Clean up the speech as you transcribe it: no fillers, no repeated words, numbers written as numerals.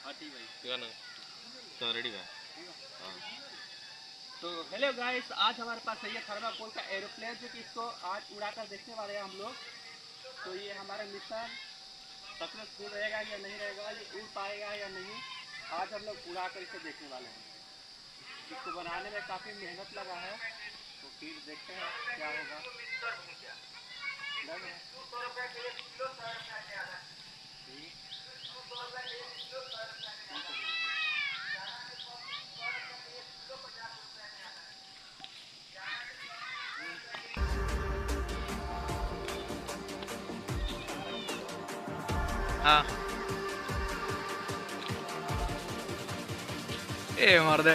हाँ ठीक भाई ना तो रेडी है। तो हेलो गाइस, आज हमारे पास है ये थर्माकोल का एरोप्लेन, जो कि इसको आज उड़ाकर देखने वाले हैं हम लोग। तो ये हमारा मिशन सक्सेसफुल रहेगा या नहीं रहेगा, ये उड़ पाएगा या नहीं, आज हम लोग उड़ाकर इसे देखने वाले हैं। इसको बनाने में काफ़ी मेहनत लगा है, तो फिर देखते हैं क्या होगा। हाँ ए मर्दे